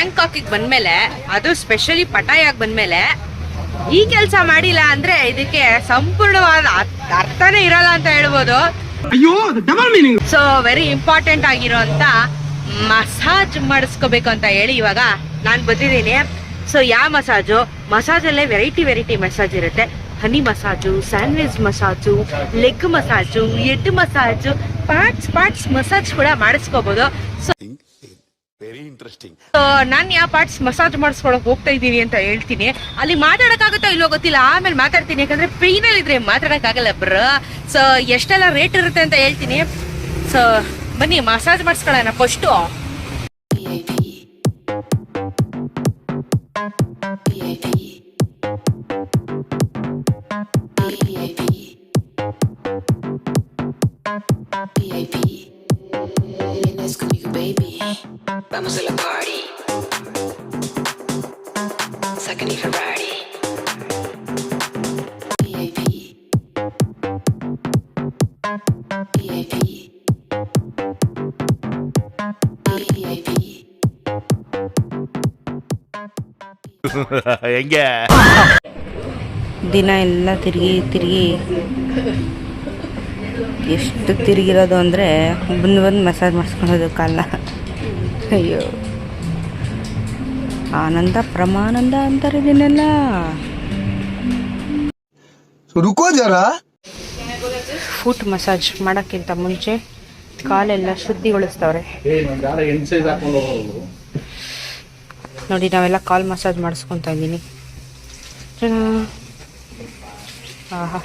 ಬ್ಯಾಂಕಾಕಿಗೆ ಬಂದ್ಮೇಲೆ, ಅದು ಸ್ಪೆಷಲಿ ಪಟಾಯಾಗಿ ಬಂದ್ಮೇಲೆ ಈ ಕೆಲಸ ಮಾಡಿಲ್ಲ ಅಂದ್ರೆ ಇದಕ್ಕೆ ಸಂಪೂರ್ಣವಾದ ಅರ್ಥನೇ ಇರಲ್ಲ ಅಂತ ಹೇಳ್ಬೋದು. ಸೊ ವೆರಿ ಇಂಪಾರ್ಟೆಂಟ್ ಆಗಿರೋಂತ ಮಸಾಜ್ ಮಾಡಿಸ್ಕೋಬೇಕು ಅಂತ ಹೇಳಿ ಇವಾಗ ನಾನು ಬಂದಿದ್ದೀನಿ. ಸೊ ಯಾವ ಮಸಾಜಲ್ಲೇ ವೆರೈಟಿ ಮಸಾಜ್ ಇರುತ್ತೆ. Honey massage, sandwich massage, leg massage, head massage, parts massage ಕೂಡ ಮಾಡಿಸ್ಕೋಬಹುದು. ಸೊ ನಾನು ಯಾವ ಪಾರ್ಟ್ಸ್ ಮಸಾಜ್ ಮಾಡಿಸ್ಕೊಳಕ್ ಹೋಗ್ತಾ ಇದ್ದೀನಿ ಅಂತ ಹೇಳ್ತೀನಿ. ಅಲ್ಲಿ ಮಾತಾಡಕ್ಕಾಗುತ್ತೋ ಇಲ್ಲೋ ಗೊತ್ತಿಲ್ಲ, ಆಮೇಲೆ ಮಾತಾಡ್ತೀನಿ. ಯಾಕಂದ್ರೆ ಪೇನಲ್ಲಿ ಇದ್ರೆ ಮಾತಾಡಕ್ಕಾಗಲ್ಲ ಬ್ರೋ. ಸೊ ಎಷ್ಟೆಲ್ಲ ರೇಟ್ ಇರುತ್ತೆ ಅಂತ ಹೇಳ್ತೀನಿ. ಸೊ ಬನ್ನಿ ಮಸಾಜ್ ಮಾಡಿಸ್ಕೊಳ್ಳೋಣ first. Vamos a la party. Second Ferrari. VIP. VIP. VIP. ಹೆಂಗೆ ದಿನ ಎಲ್ಲ ತಿರುಗಿ ಎಷ್ಟು ತಿರುಗಿರೋದು ಅಂದರೆ ಬಂದು ಮಸಾಜ್ ಮಾಡಿಸ್ಕೊಳ್ಳೋದು ಕಾಲ. ಅಯ್ಯೋ, ಆನಂದ ಪ್ರಮಾನಂದ ಅಂತಾರೆ ಇದನ್ನೆಲ್ಲ. ಫುಟ್ ಮಸಾಜ್ ಮಾಡೋಕ್ಕಿಂತ ಮುಂಚೆ ಕಾಲೆಲ್ಲ ಶುದ್ಧಿಗೊಳಿಸ್ತವ್ರೆ ನೋಡಿ. ನಾವೆಲ್ಲ ಕಾಲ್ ಮಸಾಜ್ ಮಾಡಿಸ್ಕೊತಾ ಇದ್ದೀನಿ. ಆಹಾ,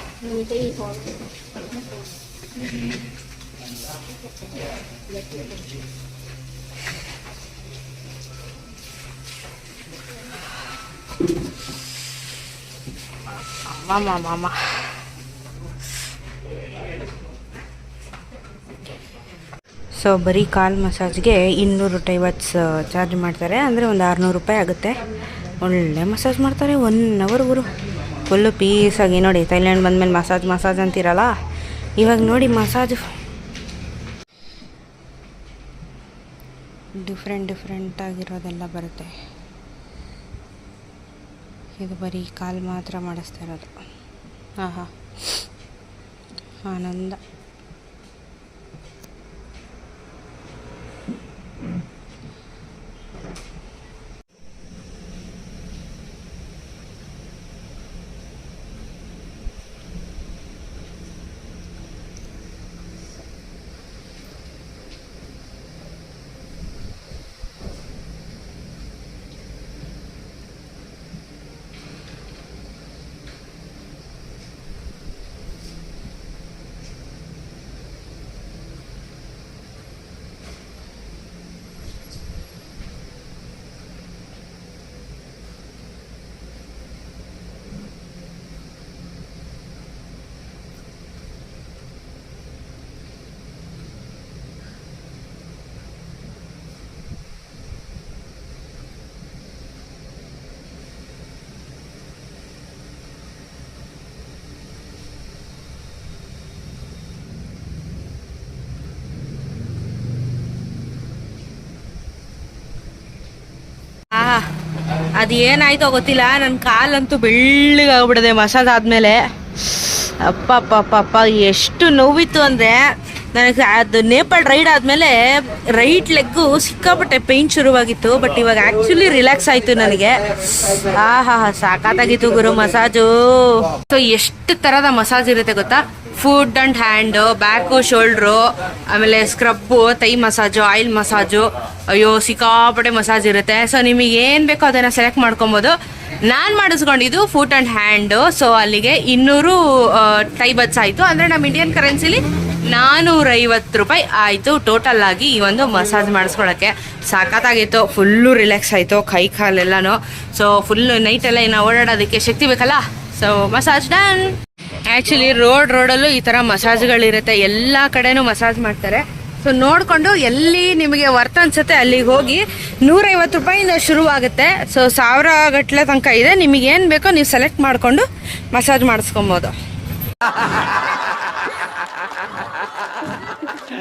ಮಾಮ ಸೊ ಬರೀ ಕಾಲ್ ಮಸಾಜ್ಗೆ 250 ಚಾರ್ಜ್ ಮಾಡ್ತಾರೆ. ಅಂದರೆ ಒಂದು 600 ರೂಪಾಯಿ ಆಗುತ್ತೆ. ಒಳ್ಳೆ ಮಸಾಜ್ ಮಾಡ್ತಾರೆ 1 ಅವರ್ ಗುರು. ಫುಲ್ಲು ಪೀಸಾಗಿ ನೋಡಿ. ಥೈಲ್ಯಾಂಡ್ ಬಂದಮೇಲೆ ಮಸಾಜ್ ಅಂತೀರಲ್ಲ, ಇವಾಗ ನೋಡಿ ಮಸಾಜ್ ಡಿಫ್ರೆಂಟ್ ಆಗಿರೋದೆಲ್ಲ ಬರುತ್ತೆ. ಇದು ಬರೀ ಕಾಲು ಮಾತ್ರ ಮಾಡಿಸ್ತಾ ಇರೋದು. ಆಹಾ, ಆನಂದ. ಅದು ಏನಾಯ್ತೋ ಗೊತ್ತಿಲ್ಲ, ನನ್ನ ಕಾಲಂತೂ ಬೆಳ್ಳಗಾಗ್ಬಿಡಿದೆ ಮಸಾಜ್ ಆದಮೇಲೆ. ಅಪ್ಪ ಎಷ್ಟು ನೋವಿತ್ತು ಅಂದರೆ ನನಗೆ. ಅದು ನೇಪಾಳ್ ರೈಡ್ ಆದಮೇಲೆ ರೈಟ್ ಲೆಗ್ಗು ಸಿಕ್ಕಾಪಟ್ಟೆ ಪೇಯ್ನ್ ಶುರುವಾಗಿತ್ತು. ಬಟ್ ಇವಾಗ ಆ್ಯಕ್ಚುಲಿ ರಿಲ್ಯಾಕ್ಸ್ ಆಯಿತು ನನಗೆ. ಸಾಕಾಗಿತ್ತು ಗುರು ಮಸಾಜು. ಸೊ ಎಷ್ಟು ಥರದ ಮಸಾಜ್ ಇರುತ್ತೆ ಗೊತ್ತಾ? Food and hand, back, shoulder, ಆಮೇಲೆ ಸ್ಕ್ರಬ್ಬು, ತೈ ಮಸಾಜು, ಆಯಿಲ್ ಮಸಾಜು. ಅಯ್ಯೋ ಸಿಕ್ಕಾಪಟ್ಟೆ ಮಸಾಜ್ ಇರುತ್ತೆ. ಸೊ ನಿಮಗೆ ಏನು ಬೇಕೋ ಅದನ್ನು ಸೆಲೆಕ್ಟ್ ಮಾಡ್ಕೊಬೋದು. ನಾನು ಮಾಡಿಸ್ಕೊಂಡಿದ್ದು ಫುಟ್ ಆ್ಯಂಡ್ ಹ್ಯಾಂಡು. ಸೊ ಅಲ್ಲಿಗೆ 200 ಟೈ ಬಡ್ಸ್ ಆಯಿತು. ಅಂದರೆ ನಮ್ಮ ಇಂಡಿಯನ್ ಕರೆನ್ಸಿಲಿ 450 ರೂಪಾಯಿ ಆಯಿತು ಟೋಟಲ್ ಆಗಿ ಈ ಒಂದು ಮಸಾಜ್ ಮಾಡಿಸ್ಕೊಳ್ಳೋಕ್ಕೆ. ಸಾಕಾಗಿತ್ತು, ಫುಲ್ಲು ರಿಲ್ಯಾಕ್ಸ್ ಆಯಿತು ಕೈ ಕಾಲೆಲ್ಲನೂ. ಸೊ ಫುಲ್ಲು ನೈಟೆಲ್ಲ ಇನ್ನು ಓಡಾಡೋದಕ್ಕೆ ಶಕ್ತಿ ಬೇಕಲ್ಲ. So massage done. ಆ್ಯಕ್ಚುಲಿ ರೋಡಲ್ಲೂ ಈ ಥರ ಮಸಾಜ್ಗಳಿರುತ್ತೆ, ಎಲ್ಲ ಕಡೆನೂ ಮಸಾಜ್ ಮಾಡ್ತಾರೆ. ಸೊ ನೋಡಿಕೊಂಡು ಎಲ್ಲಿ ನಿಮಗೆ ವರ್ತ್ ಅನ್ಸುತ್ತೆ ಅಲ್ಲಿಗೆ ಹೋಗಿ. 150 ರೂಪಾಯಿಂದ ಶುರುವಾಗುತ್ತೆ. ಸೊ 1000 ಗಟ್ಟಲೆ ತನಕ ಇದೆ. ನಿಮಗೇನು ಬೇಕೋ ನೀವು ಸೆಲೆಕ್ಟ್ ಮಾಡಿಕೊಂಡು ಮಸಾಜ್ ಮಾಡಿಸ್ಕೊಬೋದು.